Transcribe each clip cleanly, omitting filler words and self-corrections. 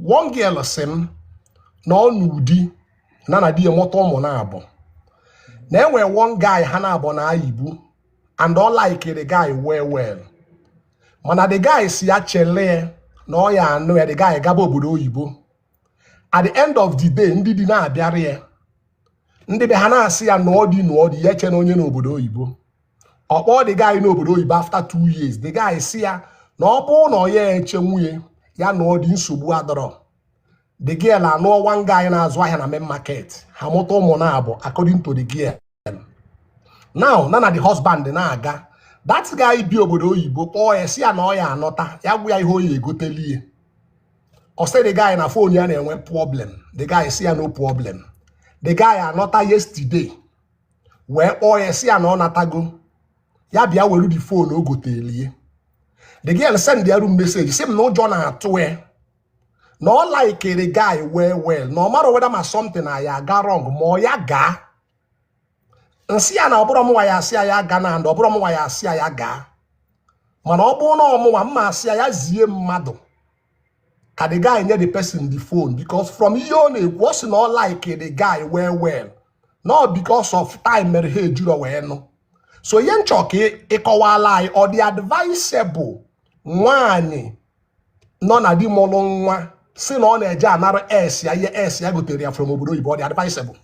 one girl sim no nudi na di moto mo na abo na enwe one guy ha na abo na ayibu and all like the guy well mana the guy si achele na ya anu the guy gaba obodo oyibo at the end of the day ndị di na abiare ya ndị be ha na asị ya no di ya che na onye na obodo oyibo okpo the guy na obodo oyibo after 2 years the guy si ya na obu na ya eche nwunye ya no di nsogbu adoro the girl anu one guy na azụ ahịa na main market ha moto ụmụ na abo according to the girl. Now nana the husband na aga that guy bi obodo oyibo kpọọ ya si ya na ya anọta ya gwu ya ihe oyi egotelie o say the guy na phone ya na enwe problem the guy si ya no problem the guy anọta yesterday wee kpọọ ya si ya na ọ natago ya bịa welu the phone o gotelie the girl send their room message say no John atụ ya no like the guy well no matter whether ma something I ga wrong mo ya ga nsi ya na oburo mo ya si ya ga na and oburo mo ya si ya ga mana obu na omo ma si ya zie mmadu ka the guy near the person the phone because from you na was not like the guy well not because of time mere he juro we no so yen choke ikowala or the advisable nwanyi no na di molo nwa si na ọ na-eje anara ya gotere ya from obodo oyibo the advisable.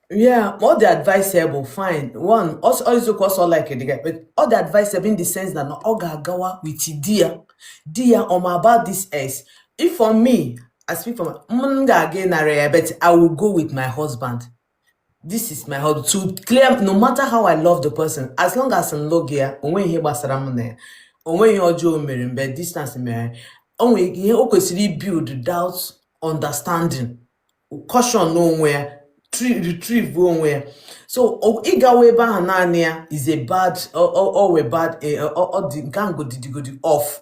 Yeah, all the advisable, fine. One, also like it, but all the advisable in the sense that no gawa with dear about this S. If for me, I speak for my but I will go with my husband. This is my husband. To clear, no matter how I love the person, as long as I'm logia, when he was around when you ojo mere distance mere. Onwe ihe o kwesịrị build doubt understanding caution nowhere retrieve nowhere so igawe ebe ahụ naanị ya is a bad or bad or the gango did off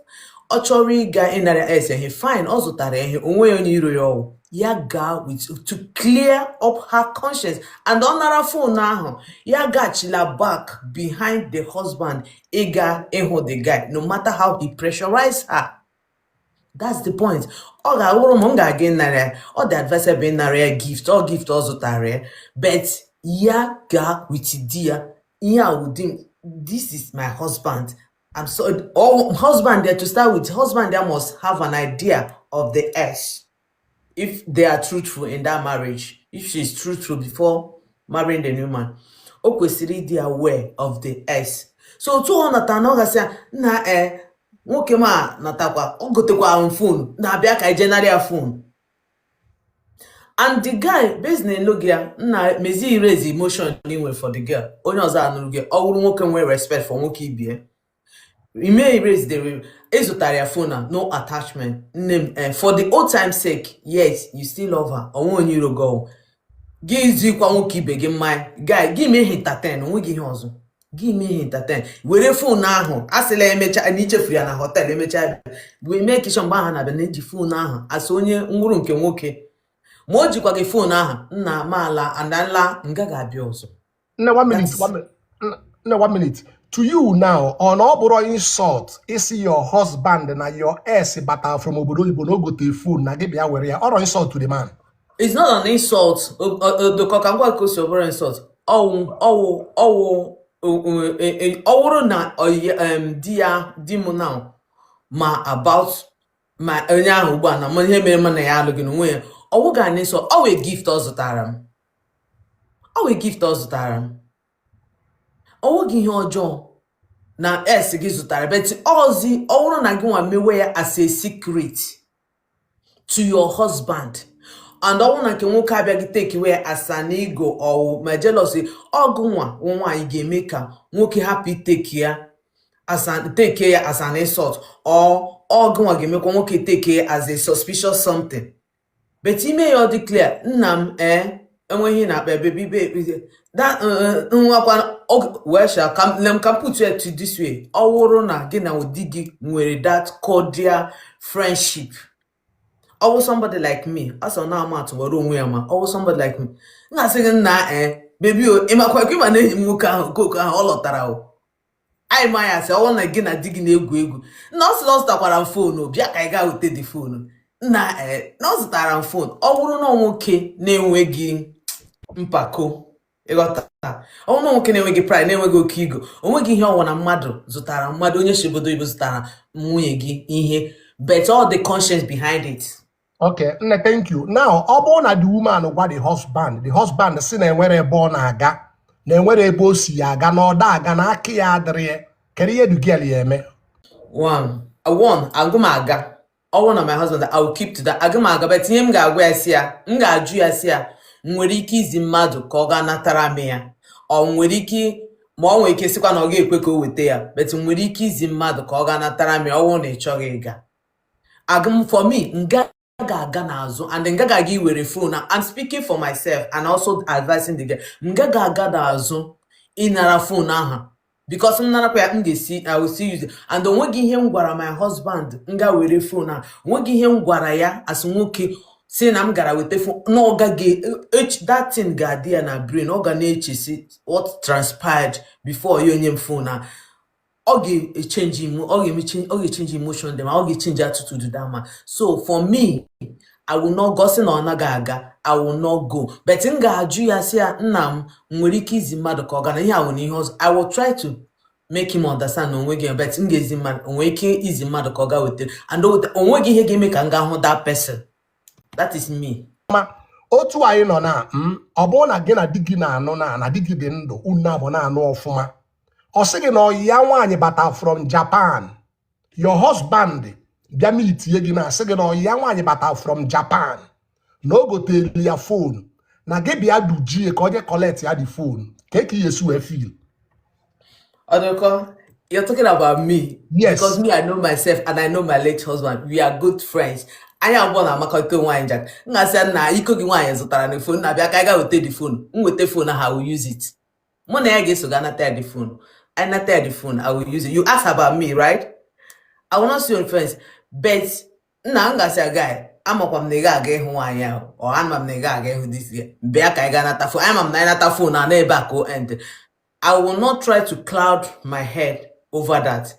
ọ chọrọ ịga ịnara ese he fine ọ zụtara ihe onwe onye iro ya ga with to clear up her conscience and ọnara phone ahụ ya gachila back behind the husband ịga ịhụ the guy no matter how he pressurize her. That's the point. All the advisor being a gift or zutare, but ya ga with dear, ya would think this is my husband. I'm so husband there to start with. Husband there must have an idea of the S. If they are truthful in that marriage, if she's truthful before marrying the new man, okwesiri they are aware of the S. So 200 anoga say na nwoke ma natakwa ogotekwa phone na abia ka general phone and the guy based na logia na mezi raise emotion anyway for the girl onye ozo anuru ge owuru nwoke nwe respect for nwoke ibie we may erase the ezutara ya phone no attachment name for the old time sake yes you still love her onwe onye iro go gizi kwa nwoke ibe ge mai guy give me entertain onwe gi ihe ozo give me entertain were phone ahụ asịla emecha na ichefu ya na hotel emecha we make sure mba ha na be na ji phone ahụ as onye nwuru nke nwoke ma o jikwa gị phone ahụ nna maala andala nga ga-abịa ọzọ. One minute to you now on oburo insult is your husband na your ex bata from obodo oyibo no go to phone na gị bịa were ya or insult to the man. It's not an insult the kokangwa ko so oburo insult ọwụrụ na di m now ma about my onye ahụ ugbu a na ihe mere mana ya alụghị n'onwe ya ọwụ ga na-eso ọwụ gift ọ zụtara m ọwụ gị ihe ọjọọ na s gị zụtara but ọzi ọwụrụ na gị nwa mewe ya as a secret to your husband and ọwụ na nke nwoke abịa gị take away as an ego or my jealousy ọgụ nwaanyị ga-eme ka nwoke happy take ya as an insult or ọgụ nwa ga-emekwa nwoke take ya as a suspicious something but ime ya ọ dị clear nna m enweghị na akpa baby that nwakwa well can put it to this way ọwụrụ na gị na ụdị gị nwere that cordial friendship. Always somebody like me. As on now, man, tomorrow we am. Always somebody like me. Na saying na baby, ima kwa kwa na muka cook all of tarao. I my say I want again a digging egu. No lost up on phone. No, bia kai ga take the phone. na ọ zụtara m fon ọ bụrụ na nwoke na-enweghị mpako ịghọta ọ bụrụ na nwoke na-enweghị pride na-enweghị oke igo onweghị ihe ọwụ na mmadụ zụtara mmadụ onye si obodo oyibo zụtara nwunye gị ihe but all the conscience behind it. Okay, nne, thank you. Now, ọ bụrụ na the woman gwa the husband si na enwere ebe ọ na-aga na enwere ebe o si ya aga na ọda aga na aka ya adịrị ya, kedu ihe the girl ya eme? One, agụmaga ọ bụrụ na my husband I will keep to that agụmaga but ihe m ga-agwa ya si ya m ga-ajụ ya si ya nwere ike izi mmadụ ka ọ ga-anatara m ya ọ nwere ike ma ọ nwere ike sikwa na ọ ga-ekwe ka o weta ya but nwere ike izi mmadụ ka ọ ga-anatara m ya ọ bụrụ na ị chọghị ịga for me nga ga-aga n'azụ and nga ga-aga iwere phone. I'm speaking for myself and also advising the girl. Nga ga-aga n'azụ ịnara phone aha because m narakwa ya I will still use it and onweghị ihe m gwara my husband nga were phone a onweghị ihe m gwara ya as nwoke si na m gara weta phone na ọ gaghị that thing ga-adị ya na brain ọ ga na-echesi what transpired before ya onye m phone a ọ ga-change emotion them ọ ga-change attitude that man. So for me I will not go na ọ naghị aga I will not go but m ga-ajụ ya si ya nna m nwere ike izi mmadụ ka ọ ga na ihe awụ na ihe ọzọ I will try to make him understand na onweghị but m ga-ezi mmadụ onwe ike izi mmadụ ka ọ ga weta and onweghị ihe ga-eme ka m ga hụ that person. That is me. Ma otu anyị nọ na ọ bụrụ na gị na di gị na-anụ na di gị dị ndụ unu abụ na-anụ ọfụma ọ sị gị na ọyị ya nwaanyị bata from Japan your husband bịa militie gị na asị gị na ọyị ya nwaanyị bata from Japan na o gotere ya phone na gị bịa dujie ka ọ je collect ya the phone ka ị esi wee feel. Odoko, you're talking about me. Yes. Because me, I know myself and I know my late husband. We are good friends. I am born a makoko wine jack. I said, nah, you could wine and the phone. Now, I got the phone. With the phone, I will use it. Money I guess, so gonna tell the phone. I not tell the phone, I will use it. You ask about me, right? I will not see your friends. But now, I'm gonna say, guy, I'm a from the guy who I am, or I'm a nigga who this year. Back, I got a phone. I'm a phone, and never go and I will not try to cloud my head over that.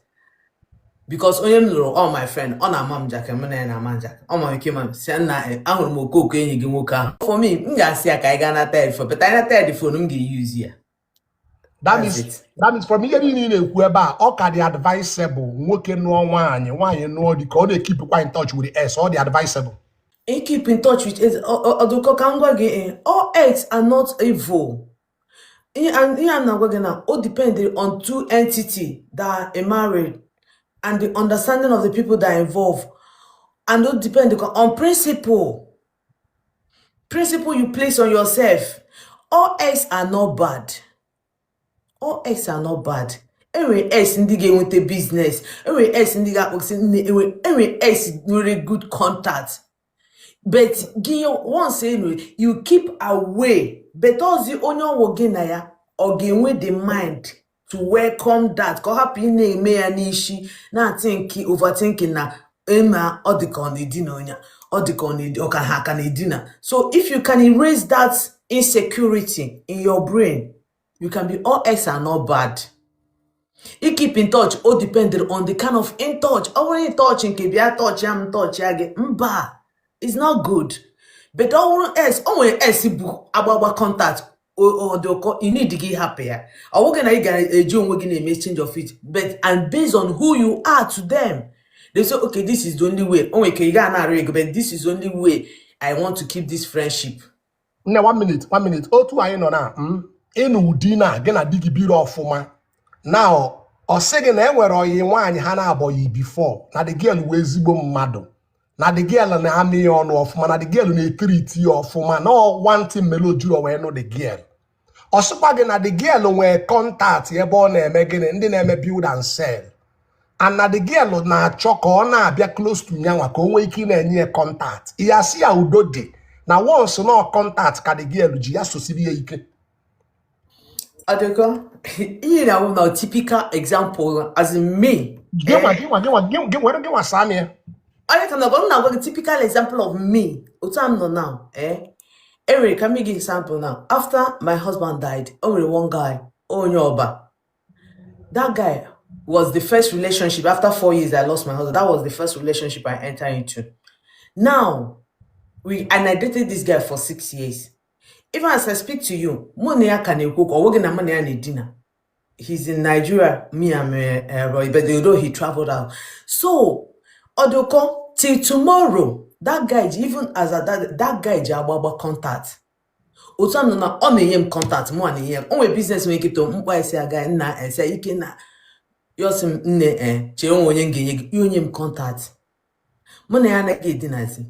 Because onye m lụrụ all my friend ọ na-ama m jack m na ama jack ọ ma ike ma si na ahụrụ m okooko enyi gị nwoke ahụ for me m ga-asị ya ka anyị gaa na telefon but anyị na telefon m ga-use ya. That means from ihe niile na-ekwu ebe a ọ ka dị advisable nwoke nụọ nwaanyị nụọ dị ka ọ na-keep in touch with the ex. All the advisable keep in touch with ex. Oduko ka m gwa gị all ex are not evil. And I'm not going to all depend on two entities that are married and the understanding of the people that are involved. And all depend on principle. Principle you place on yourself. All ex are not bad. All ex are not bad. Every ex in the with the business. Every ex in the every ex really good contact. But once you keep away. But also onyo wogenaya or with the mind to welcome that. Ko happy ne me anishi na thinking overthinking na ema odikon dinonya odikon okan edina. So if you can erase that insecurity in your brain, you can be all ex are not bad. You keep in touch, all dependent on the kind of in touch. Or when you touch in kibia touch yam touch yage mba. It's not good. But all else, only else about contact or you need to get happier. Or we're gonna get a job, we're gonna make change of it. But and based on who you are to them, they say, okay, this is the only way. Oh, okay, you got not but this is the only way I want to keep this friendship. Now 1 minute. Oh, two I know now. Enu dina gonna dig biro of now. Or second, where or you want Hannah boy before. Now the girl was madam. Na the girl na ami on of man, na the girl na treat you of man. No one thing melody or we know the girl. Also, na the girl we contact ye born making and then build and sell. And na the girl na choco na be close to nyanwa ko wiki na nye contact. Iya si ya udode. Na once no contact ka the girl ji ya so si bi ike. Adeko, here na one typical example as in me. Give one Sammy. I can go a typical example of me. Utam now, Eric, can me give example now. After my husband died, only one guy, Onyoba. That guy was the first relationship. After 4 years, I lost my husband. That was the first relationship I entered into. Now, and I dated this guy for 6 years. Even as I speak to you, money can cook or working money and dinner. He's in Nigeria, me I'm Roy, but although he traveled out. So, Odoko, till tomorrow, that guy, even as that guy jababa contact. Otu na ọ na-enye m contact mụ na enye m. O nwere business nwere kito mkpa isi aga nna ese ike na yosim nne che onye ngenye gị onye m contact. Mụ na ya anaghị edinazi.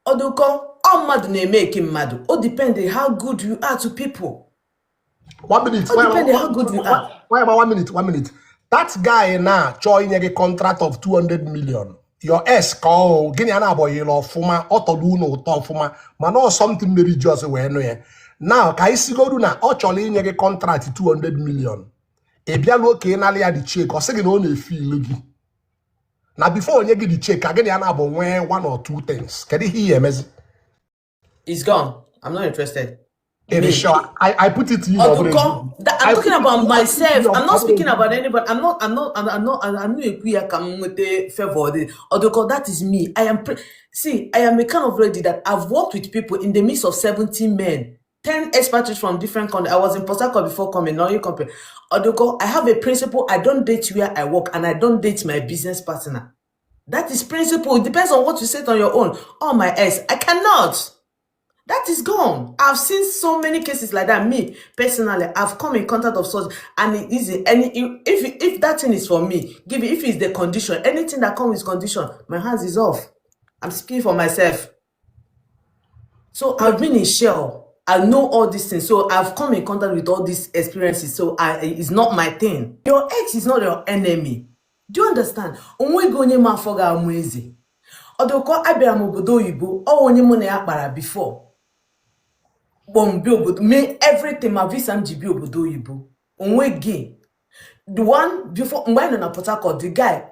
Odoko, all mmadụ na-eme eke mmadụ. O depend how good you are to people. 1 minute. O depend how good you are. Why about 1 minute? 1 minute. That guy now join a contract of 200 million. Your ex call gini ana boy lo fuma otodu no to fuma man or something religious we no ye. Now ka isi go do na o chole nye contract 200 million. E bia lo ke na le di check o say no na feel gi. Na before onye gi di check agini ana bo when one or two things. Can you hear me? It's gone. I'm not interested. It is sure. I put it to you. I'm talking about myself. I'm not speaking about anybody. I'm not a queer come with a favor. Odoko, that is me. I am a kind of lady that I've worked with people in the midst of 17 men, 10 expatriates from different countries. I was in Port Harcourt before coming, now you compare. Odoko, I have a principle. I don't date where I work and I don't date my business partner. That is principle. It depends on what you set on your own. Oh, my ex, I cannot. That is gone. I've seen so many cases like that. Me, personally, I've come in contact of such, and it is if that thing is for me, give it, if it's the condition, anything that comes with condition, my hands is off. I'm speaking for myself. So I've been in Shell. I know all these things. So I've come in contact with all these experiences. So it's not my thing. Your ex is not your enemy. Do you understand? Onwe gonye mafoga amwezi. Odoko abịara m obodo oyibo, ọ onye mụ na ya kpara before. Me everything my visa m ji bi obodo oyibo. Onwe gị. The one before when I Port Harcourt, the guy,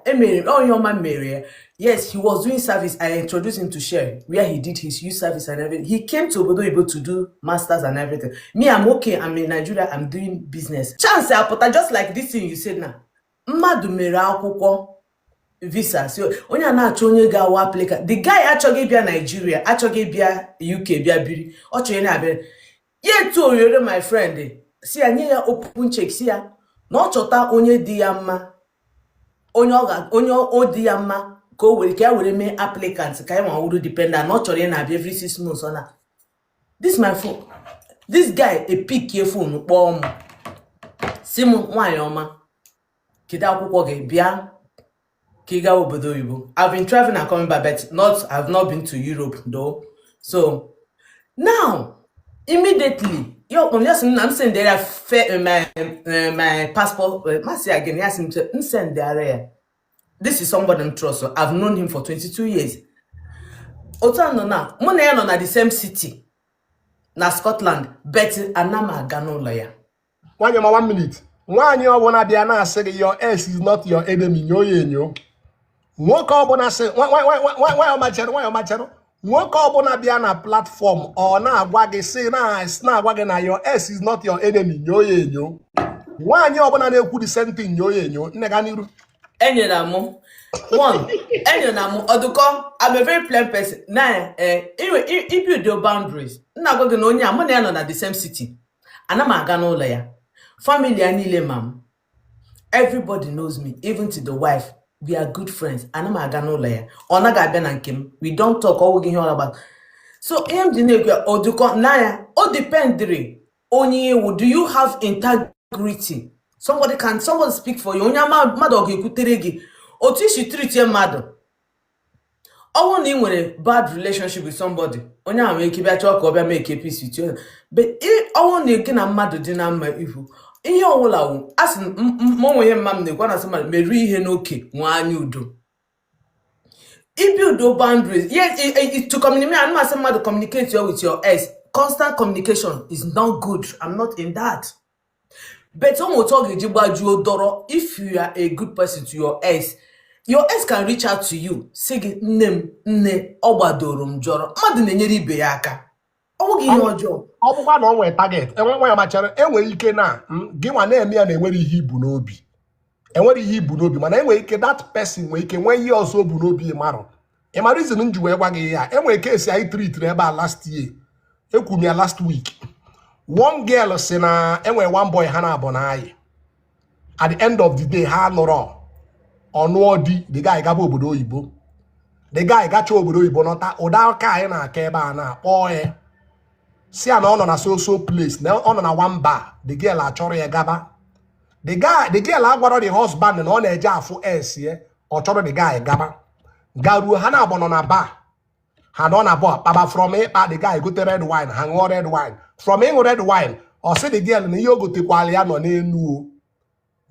yes, he was doing service. I introduced him to Shell, where he did his youth service and everything. He came to Obodo Oyibo to do masters and everything. Me, I'm okay. I'm in Nigeria. I'm doing business. Chance apota, just like this thing you said now. Mmadụ mere akwụkwọ visa. So onye na-achọ onye ga-awa applicant. The guy achọghị bịa Nigeria, achọghị bịa UK, bịa biri. Ọ chọrọ na-abịa. Ye to oyore my friend. Si ya nye ya open check si ya. Na ọ chọta onye dị ya mma. Onye o dị ya mma ka o were ka were mee applicant ka nwa wuru dependent. Na ọ chọrọ na-abịa every 6 months na. This my phone. This guy a pick your phone kpọọ m. Si m nwanyị ọma. Kida akwụkwọ gị bịa Kiga obodo oyibo. I've been traveling and coming back, but I've not been to Europe though. So now, immediately, I'm saying there my passport. Must say again, yes, I'm saying there. This is somebody I'm trust. So I've known him for 22 years. Otano na, mona no na the same city, na Scotland, but anama gano lawyer. 1 minute. One you wanna be an say your ex is not your enemy. Yo. Nwoke ọbụna say why am I channel? Nwoke ọbụna bịa na platform or na-agwa gị say na-agwa gị na your ex is not your enemy. Yo. Nwaanyị ọbụna na-ekwu the same thing yo. Nne ga n'iru. Enyela m. Odoko, I'm a very plain person. Now, if you do boundaries, na go na onye amụ na ya nọ na the same city. Ana m aga n'ụlọ ya. Family anile mam. Everybody knows me, even to the wife. We are good friends. Ana m aga n'ụlọ ya. Ọ naghị abịa na nke m. We don't talk all we all about. So Odoko na ya, o dependere onye ewu. Do you have integrity? Somebody speak for you. Onye mmadụ ọ ga-ekwutere gị. Otu isi treat ya mmadụ. Ọ na ị nwere bad relationship with somebody. Onye ahụ nwere ike bịa chọọ ka ọ bịa make peace with you. But ọ na-eke na mmadụ dị na mma ihu. Ihe ọwụla wụ asị monwe mmam na-ekwa na sema meru ihe n'oke nwa anya udo. Build boundaries. Yes, to communicate. I'm not saying to communicate with your ex. Constant communication is not good. I'm not in that. But if you are a good person to your ex can reach out to you. Say nne obadorum joro. Mmadụ na-enyere ibe ya aka. Ọ gị ihe ọjọọ. Ọ bụkwa na ọ nwere target. Enwe ya machara enwere ike na gị nwa na-eme ya na enwere ihe ibu n'obi. Enwere ihe ibu n'obi mana enwere ike that person nwere ike nwee ihe ọzọ bu n'obi maro. ịma reason m ji wee gwa gị ya enwere kesi anyị tritiri ebe a last year ekwu m ya last week one girl si na enwere one boy ha na-abụ na anyị at the end of the day ha nụrụ ọnụọ di the guy gaba obodo oyibo the guy gacha obodo oyibo nọta ụda aka anyị na-aka ebe a na-akpọ ya si ya na ọ nọ na so place na ọ nọ na one bar the girl achọrọ ya gaba the girl agwara the husband na ọ na-eje afụ ya ọ chọrọ the guy gaba garuo ha na-abụ nọ na bar ha nọ na bar kpaba from ịkpa the guy gote red wine ha ṅụọ red wine from ịṅụ red wine ọ sị the girl na ihe o gotekwala ya nọ n'elu o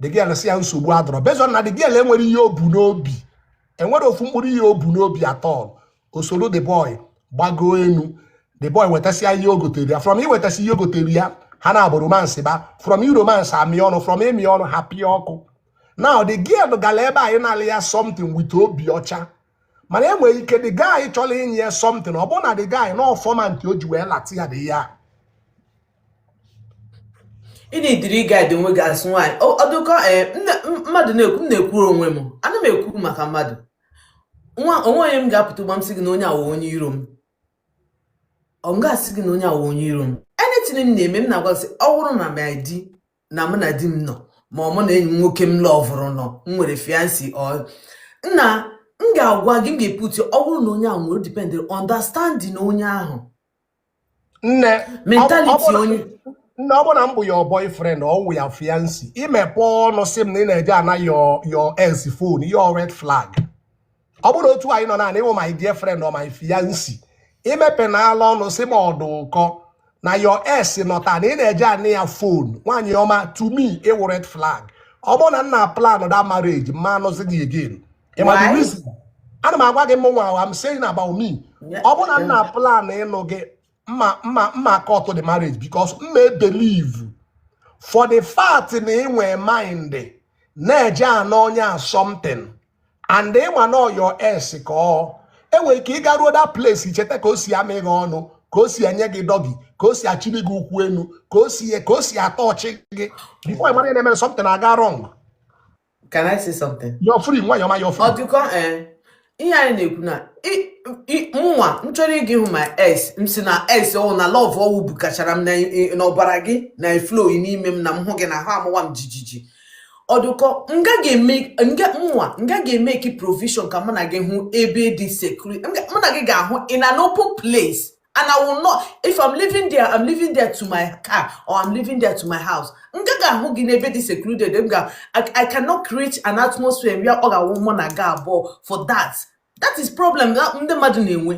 the girl si ya nsogbu adọrọ bezon na the girl enwere ihe o bu n'obi enwere ofu mkpụrụ ihe o bu n'obi atọ osoro the boy gbago enu the boy wetasịa ihe o gotere ya from iwetasị ihe o gotere ya ha na-abụ romance ba from romance amị ọnụ from emi ọnụ ha pịa ọkụ now the girl gara ebe anyị na-alị ya something with obi ọcha mana enwere ike the guy chọrọ inye ya something ọ bụ na the guy na ọfọmantị o ji wee lati ya dị ya ị na-ediri guide onwe gị asị nwaanyị ọdụkọ mmadụ na-ekwuru onwe m ana m ekwu maka mmadụ onwe onye m ga-apụta ụgba m sị gị na onye awa onye iro m ọ m ga-asị gị na onye awa onye iro m anything m na-eme m na-agwa sị ọ bụrụ na my di na mụ na di m nọ ma ọ mụ na enyi m nwoke m lọvụrụ nọ m nwere fiancé nna m ga-agwa gị m ga-eputi ọ bụrụ na onye ahụ nwere dependent understanding onye ahụ mentality onye nne ọ bụ na m bụ your boyfriend ọ wụ ya fiancé imepe ọnụ sị m na ị na-eje ana your ex phone your red flag ọ bụrụ otu anyị nọ naanị ịwụ my dear friend or my fiancé imepe n'ala ọnụ sị m ọdụ ụkọ na your ex nọta na ị na-eje ana ya phone nwaanyị ọma to me ịwụ red flag ọ bụ na nna plan that marriage ma anụzi gị again the reason ana m agwa gị mụnwa I'm saying about me ọ bụ na nna plan ịnụ gị mma cut the marriage because me believe for the fact na inwe mind na-eje ana onye something and ịma na your ex ka ọ enwere ike ịgaruo that place icheta ka o si amị gị ọnụ ka o si enye gị dọgị ka o si achịrị gị ụkwụ enu ka o si atọ ọchị gị before ị mara ihe na-emere something aga wrong. Can I say something? You're free nwa yọma you're free. Ọdụkọ ihe anyị na-ekwu na mụnwa m chọrọ ịgị hụ my ex m si na ex ọwụ na love ọwụ bukachara m n'ọbara gị na flow n'ime m na m hụ gị na ahụ amụwa m jijiji ọdụkọ m gaghị eme ki provision ka mụ na gị hụ ebe dị secret mụ na gị ga-ahụ in an open place and I will not if I'm living there to my car or I'm living there to my house m gaghị ahụ gị n'ebe dị secluded I cannot create an atmosphere where ọ ga-awụ mụ na ga abụọ for that is problem that ndị mmadụ na-enwe.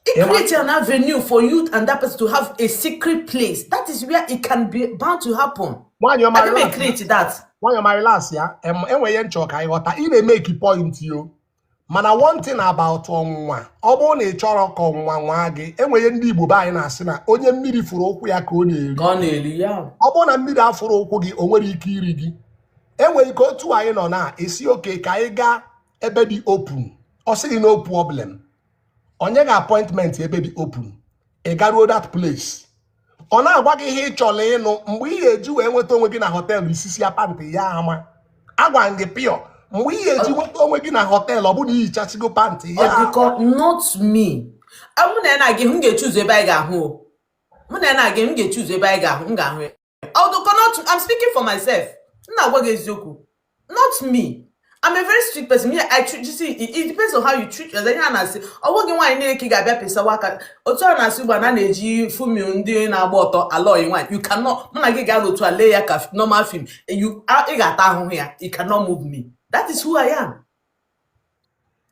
It creates an avenue for you and that person to have a secret place. That is where it can be bound to happen. I didn't create that. When you're my last year, enwe nchọ ka ịghọta ị na-make point yo. Mana one thing about ọnwụnwa ọ bụrụ na ị chọrọ ka ọnwụnwa nwa gị enwere ndị Igbo be anyị na-asị na onye mmiri fụrụ ụkwụ ya ka ọ na-eri ya. Ọ bụrụ na mmiri afụrụ ụkwụ gị o nwere ike iri gị enwere ike otu anyị nọ na esi oke ka anyị gaa ebe dị open ọ sịghị no problem onye ga appointment ebe dị open ị garuo that place ọ na-agwa gị ihe ị chọrọ ịnụ mgbe ị ga-eji wee nweta onwe gị na họteelụ isisi ya pantị ya ama agwa gị pịọ mgbe ị ga-eji nweta onwe gị na họteelụ ọ bụ na ihichachigo pantị ya not me mụ na na gị m ga-echuzu ebe anyị ga-ahụ mụ na na gị m ga-echuzu ebe anyị ga-ahụ m ga-ahụ I'm speaking for myself m na-agwa gị eziokwu not me. I'm a very strict person. You see, it depends on how you treat yourself. I say, I want you to get a pesa waka. Otu na si ba na na-eji film ndị na-agba ọtọ alloy wine. You cannot. When I get out to a layer normal film, you got ahụ here. You cannot move me. That is who I am.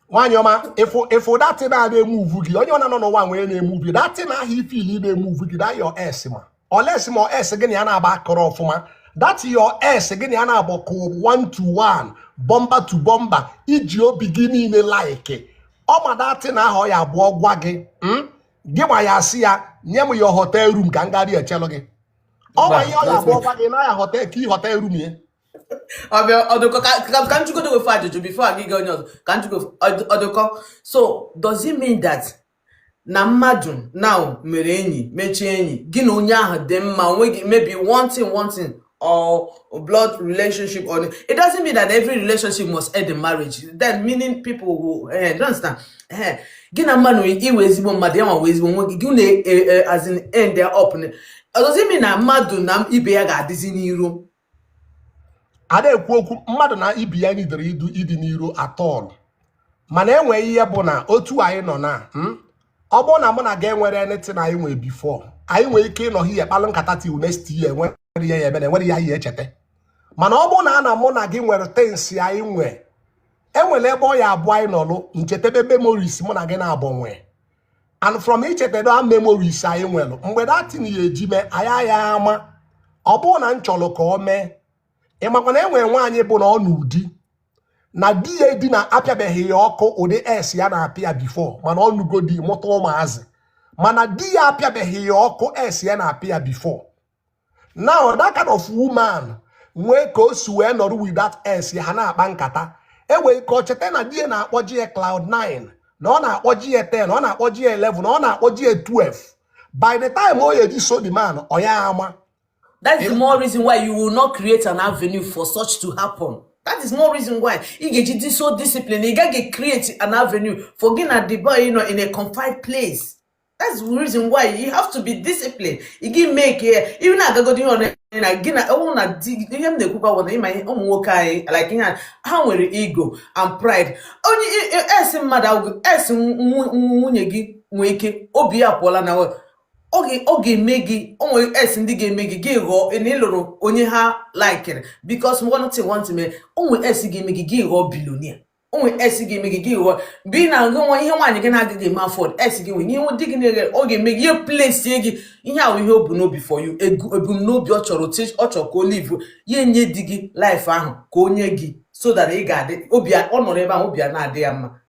One yoma, if that thing na move you, onye na no one way na move you. That thing na he feel dey move you. That your ass ma. Unless more ass again ya na aba kọrọ ọfụma. That's your ass again ya na aboko 1-to-1. Bomber to bomber iji obi gị niile like ọ ma datin ahụ ya abụọ gwa gị gị ma ya asị ya nye m your hotel room ka m gari echelu gị ọ ma ihe ọ ya abụọ gwa gị na ya hotel ka hotel room ye ọdụkọ ka m chugodo wefe ajụjụ before I gị onye ọzọ ka m chugo ọdụkọ so does it mean that na mmadụ now mere enyi mechie enyi gị na onye ahụ dị mma onwe gị maybe one thing or blood relationship, or it doesn't mean that every relationship must end in marriage. Then meaning people who don't understand. Gina manu iwe ezigbo mmadụ ya nwa ezigbo nwoke gị na as in end their up. It doesn't mean na mmadụ na ibe ya ga-adịzi n'iru. Ada ekwu okwu mmadụ na ibe ya nidere ịdị n'iru at all. Mana enwe ihe bụ na otu anyị nọ na ọ bụ na mụ na ga-enwere anything anyị nwe before anyị nwere ike ịnọ ihe kpalụ nkata till next year nwere ihe ya ebe na enwere ihe anyị echeta. Mana ọ bụ na mụ na gị nwere things anyị nwe enwere ebe ọ ya abụọ anyị nọlụ nchetebe memories mụ na gị na-abụ nwe, and from ichetebe memories anyị nwelụ mgbe datin ya eji mee anyị ya ama ọ bụ na nchọrọ ka o mee. Ịmakwa na enwere nwaanyị bụ na ọ n'ụdị na di ya di na apịabeghị ya ọkụ ụdị es ya na-apịa before mana ọ nugo di mụta ụmụazị, mana di ya apịabeghị ya ọkụ es ya na-apịa before. Now that kind of woman nwee ka o si wee nọrọ with that es ya ha na-akpa nkata enwere ka ọ cheta na di ya na-akpọji ya cloud 9 na ọ na-akpọji ya 10 na ọ na-akpọji ya 11 na ọ na-akpọji ya 12. By the time o yeji so the man ọ ya ama. That's the more reason why you will not create an avenue for such to happen. That is more reason why you get so disciplined. You gotta create an avenue for getting at the boy, in a confined place. That's the reason why you have to be disciplined. You can make even I go to again. I want to him the cooper when my own work. Like how will ego and pride. Only as mother as munyegi wake obia pola now. Oge megi onwe es ndị ga-emegi gị ghọọ n'ịlụrụ onye ha like because one thing me onwe es ga-emegi gị ghọọ billionaire, onwe es ga-emegi gị ghọọ bi na nwa ihe nwaanyị gị na-agaghị eme afford es gị nwe ihe dị gị na-ere oge megi ihe place gị ihe ahụ ihe obu n'obi for you ebumnobi ọ chọrọ ọ chọrọ ka o live ya enye di gị life ahụ ka onye gị so that ị ga-adị obi ọ nọrọ ebe ahụ obi na-adị ya mma.